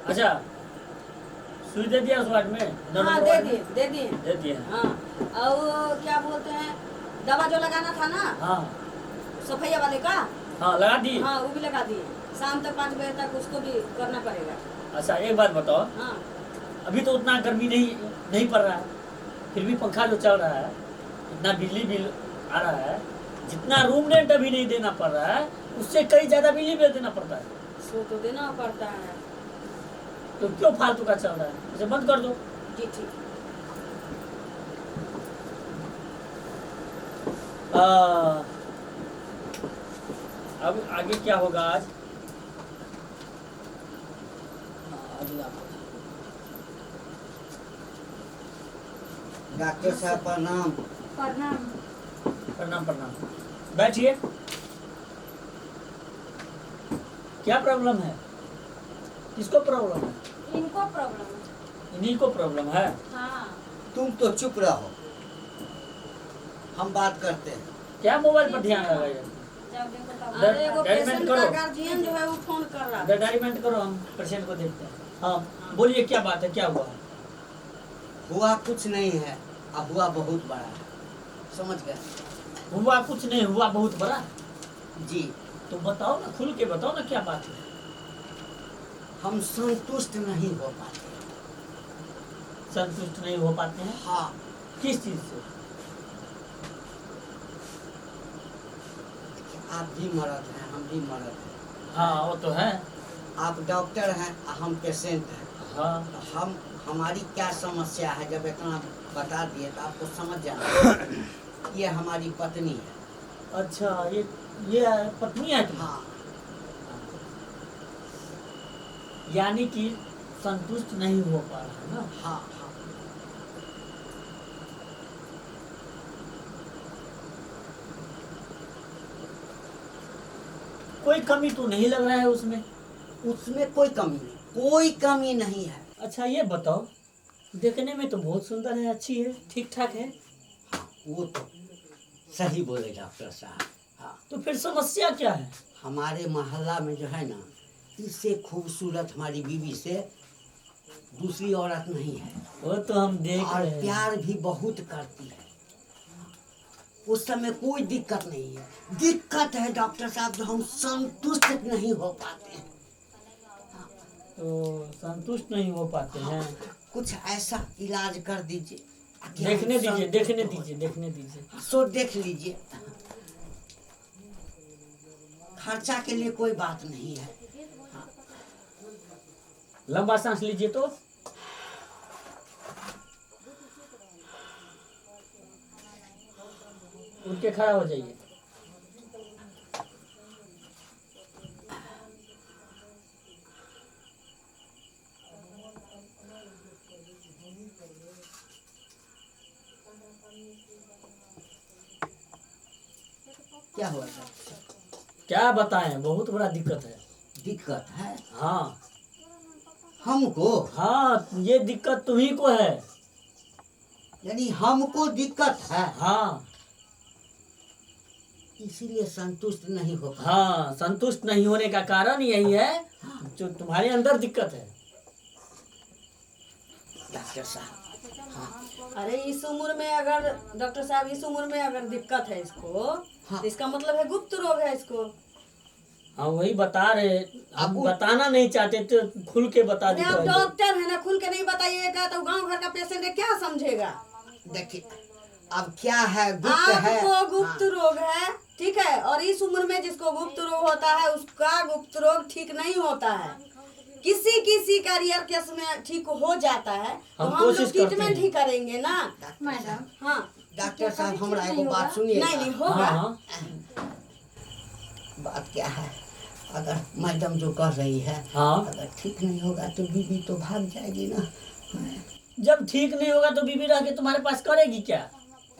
अच्छा, सुई दे दिया उस वार्ड में? हाँ नंबर दे वार्ड में? दिए दे दिए। दे दिया। हाँ और वो क्या बोलते हैं, दवा जो लगाना था ना हाँ सफैया वाले का, हाँ, लगा दी। हाँ वो भी लगा दिए। शाम तक 5 बजे तक उसको भी करना पड़ेगा। अच्छा एक बात बताओ, हाँ अभी तो उतना गर्मी नहीं पड़ रहा है, फिर भी पंखा जो चल रहा है, इतना बिजली बिल आ रहा है, जितना रूम रेंट अभी नहीं देना पड़ रहा है उससे कई ज्यादा बिजली बिल देना पड़ता है। सो तो देना पड़ता है। तो क्यों फालतू का चल रहा है? इसे बंद कर दो। जी ठीक। अब आगे क्या होगा आज? डॉक्टर साहब प्रणाम। प्रणाम। प्रणाम प्रणाम, बैठिए। क्या प्रॉब्लम है? किसको प्रॉब्लम है? इनको प्रॉब्लम है। इन्हीं को प्रॉब्लम है। हाँ तुम तो चुप रहो, हम बात करते हैं। क्या मोबाइल पर ध्यान लगाइए? जब देखो तब। अरे एगो डायरेक्ट पेशेंट करो। का गार्जियन जो है वो फोन कर रहा है। डायरीमेंट करो, हम पेशेंट को देखते हैं। हाँ बोलिए, क्या बात है, क्या हुआ है? हुआ कुछ नहीं है, अब हुआ बहुत बड़ा है, समझ गए? हुआ कुछ नहीं, हुआ बहुत बड़ा। जी तो बताओ ना, खुल के बताओ ना, क्या बात है? हम संतुष्ट नहीं हो पाते। संतुष्ट नहीं हो पाते हैं? हाँ, किस चीज से? आप भी मर्द हैं, हम भी मर्द हैं। हाँ वो तो है। आप डॉक्टर हैं, हम पेशेंट हैं। हाँ तो हम हमारी क्या समस्या है जब इतना बता दिए तो आपको समझ जाना। ये हमारी पत्नी है। अच्छा, ये पत्नी है तुम्हारी? हाँ, यानी कि संतुष्ट नहीं हो पा रहा है ना? हाँ, हाँ। कोई कमी तो नहीं लग रहा है उसमें? उसमें कोई कमी नहीं, कोई कमी नहीं है। अच्छा ये बताओ, देखने में तो बहुत सुंदर है, अच्छी है, ठीक ठाक है। वो तो सही बोले डॉक्टर साहब। हाँ, तो फिर समस्या क्या है? हमारे मोहल्ला में जो है ना, इससे खूबसूरत हमारी बीवी से दूसरी औरत नहीं है। वो तो हम देख और रहे हैं। प्यार भी बहुत करती है। उस समय कोई दिक्कत नहीं है। दिक्कत है डॉक्टर साहब जो हम संतुष्ट नहीं हो पाते हैं। तो संतुष्ट नहीं हो पाते हैं? कुछ ऐसा इलाज कर दीजिए कि देखने हम दीजिए, संतुष्ट देखने हो दीजिए, जाएं। देखने दीजिए। सो देख लीजिए, खर्चा के लिए कोई बात नहीं है। लंबा सांस लीजिए तो। उठ के खड़ा हो जाइए। क्या हुआ डॉक्टर? क्या बताएं, बहुत बड़ा दिक्कत है। दिक्कत है हाँ हमको? हाँ, ये दिक्कत तुम्ही को है। यानी हमको दिक्कत है, हाँ इसीलिए संतुष्ट नहीं हो पा। हाँ, संतुष्ट नहीं होने का कारण यही है जो तुम्हारे अंदर दिक्कत है। डॉक्टर साहब, अरे इस उम्र में अगर डॉक्टर साहब इस उम्र में अगर दिक्कत है इसको, हाँ। तो इसका मतलब है गुप्त रोग है इसको। हाँ वही बता रहे, हम अब बताना नहीं चाहते तो खुल के बता अरे दी आप पहले। डॉक्टर है ना, खुल के नहीं बताइएगा तो गांव घर का पेशेंट है क्या समझेगा। देखिए, अब क्या है, गुप्त है। आपको गुप्त हाँ, रोग है, ठीक है, और इस उम्र में जिसको गुप्त रोग होता है उसका गुप्त रोग ठीक नहीं होता है। किसी किसी का रियल केस में ठीक हो जाता है, तो हम हम लोग कोशिश करते ट्रीटमेंट हैं। ही करेंगे ना। मैडम। हाँ डॉक्टर साहब, हमरा एगो बात सुनिए। नहीं नहीं होगा। हाँ हाँ, बात क्या है, अगर मैडम जो कह रही है, हाँ। अगर ठीक नहीं होगा तो बीबी तो भाग जाएगी ना। जब ठीक नहीं होगा तो बीबी रह के तुम्हारे पास करेगी क्या?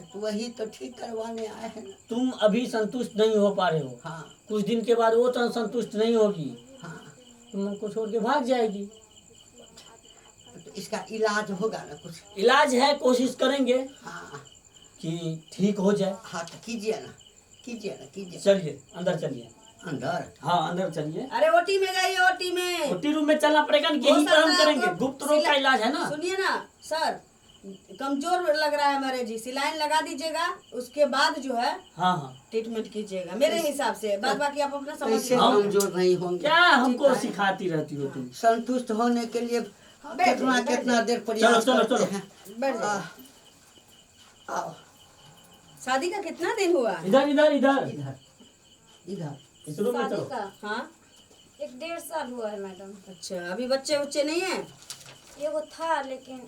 तो वही तो ठीक करवाने आए हैं ना। तुम अभी संतुष्ट नहीं हो पा रहे हो, हाँ, कुछ दिन के बाद वो तो संतुष्ट नहीं होगी, हाँ, तुमको छोड़ के भाग जाएगी। तो इसका इलाज होगा ना कुछ? इलाज है, कोशिश करेंगे हाँ, कि ठीक हो जाए। हाँ, तो कीजिए ना, कीजिए ना, कीजिए। चलिए अंदर चलिए। अंदर? हाँ अंदर चलिए। अरे ओटी में जाइए, ओटी में। ओटी रूम में चलना पड़ेगा ना, हो यहीं पर हम सकता है करेंगे। आपको गुप्त रोग का इलाज है ना। सुनिए ना सर, कमजोर लग रहा है हमारे जी, सिलाइन लगा दीजिएगा, उसके बाद जो है हाँ हाँ, ट्रीटमेंट कीजिएगा मेरे हिसाब से। बाद बाकी आप अपना समझ कैसे हाँ। कमजोर नहीं होंगे? क्या हमको सिखाती रहती हो तुम? संतुष्ट होने के लिए बैठ कितना जाइए, बैठ कितना जाइए। देर प्रयास चलो, करते चलो। हैं। बैठ जाइए। आओ शादी का कितना दिन हुआ? इधर इधर इधर इधर इधर। इस रूम में शादी चलो। का हाँ 1-1.5 साल हुआ है मैडम। अच्छा, अभी बच्चे उच्चे नहीं है? एगो था लेकिन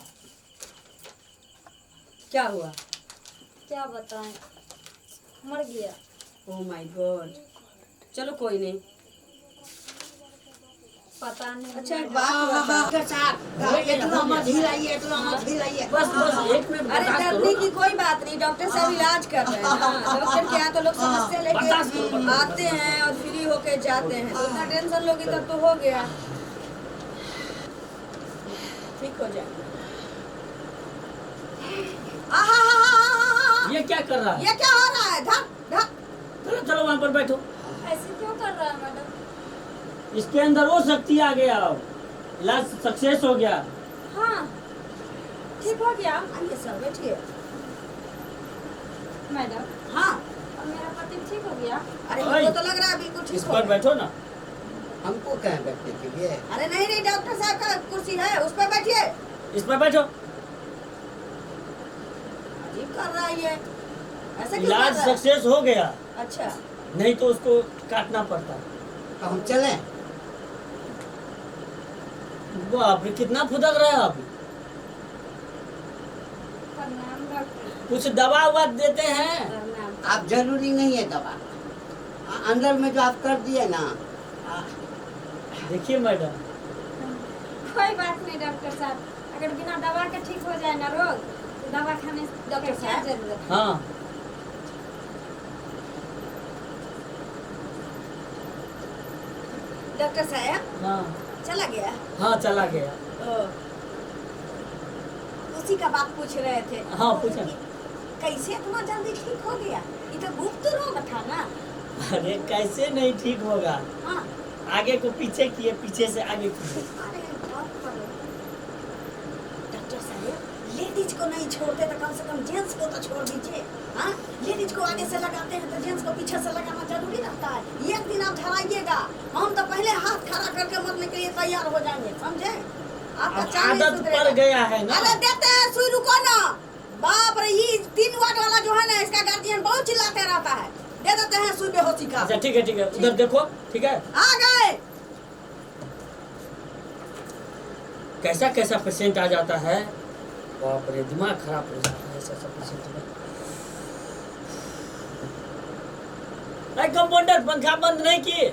क्या हुआ? क्या बताएं, मर गया। ओह माय गॉड, चलो कोई नहीं। पता नहीं। अच्छा एक मैडम। बात बता। डॉक्टर साहब इतना मत हिलाइए, इतना मत हिलाइए। बस बस 1 मिनट अरे बर्दाश्त डरने करो। की कोई बात नहीं, डॉक्टर साहब इलाज कर रहे हैं ना। डॉक्टर के यहाँ तो लोग समस्या बर्दाश्त करो, लेके बर्दाश्त आते हैं और फ्री होके जाते हैं, तो इतना टेंशन लोगी तब तो हो गया। ठीक हो जाए। ये क्या कर रहा है? ये क्या हो रहा है? धक धक। चलो चलो वहाँ पर बैठो। ऐसे क्यों कर रहा है मैडम? इसके अंदर वो शक्ति आ गया, इलाज सक्सेस हो गया। हाँ ठीक हो गया आइए सर बैठिए। मैडम। हाँ अब मेरा पति ठीक हो गया। अरे ओए, हमको तो लग रहा है बिल्कुल ठीक इस हो पर गया। बैठो ना। हमको कहाँ बैठने के लिए? अरे नहीं नहीं, डॉक्टर साहब का कुर्सी है, उस पर बैठिए। इस पर बैठो। अजीब कर रहा है ये, ऐसे क्यों कर इलाज रहा है? सक्सेस हो गया, अच्छा नहीं तो उसको काटना पड़ता। तो हम चलें? बाप रे, कितना फुदक रहा है आप। प्रणाम डॉक्टर। कुछ दवा उवा देते हैं? प्रणाम। आप जरूरी नहीं है दवा, अंदर में जो आप कर दिए ना। देखिए मैडम, कोई बात नहीं डॉक्टर साहब, अगर बिना दवा के ठीक हो जाए ना रोग तो दवा खाने डॉक्टर की क्या साहब? जरूरत है? हाँ डॉक्टर साहब हाँ चला गया? हाँ, चला गया। ओ, उसी का बात पूछ रहे थे। हाँ, पूछा। कैसे इतना जल्दी ठीक हो गया? ये तो गुप्त रोग था ना। अरे कैसे नहीं ठीक होगा? हाँ आगे को पीछे किए, पीछे से आगे किए। अरे बाप रे। डॉक्टर साहब लेडीज को नहीं छोड़ते तो कम से कम जेंट्स को तो छोड़ दीजिए। हाँ लेडीज को आगे से लगाते हैं तो जेंट्स को पीछे से लगाना जरूरी रहता है। एक दिन आप धराइएगा, हम तो पहले हाथ खड़ा करके मरने के लिए तैयार हो जाएंगे, समझे? आपका अब चाल नहीं आदत सुधरेगा। पड़ गया है ना। अरे देते हैं सुई, रुको ना। बाप रे, ये 3 वार्ड वाला जो है ना, इसका गार्जियन बहुत चिल्लाते रहता है। दे देते हैं सुई बेहोशी का। अच्छा ठीक है ठीक है, उधर देखो। ठीक है, आ गए। कैसा कैसा पेशेंट आ जाता है, बाप रे, दिमाग खराब हो जाता है ऐसा पेशेंट में। कंपाउंडर पंखा बंद नहीं किए?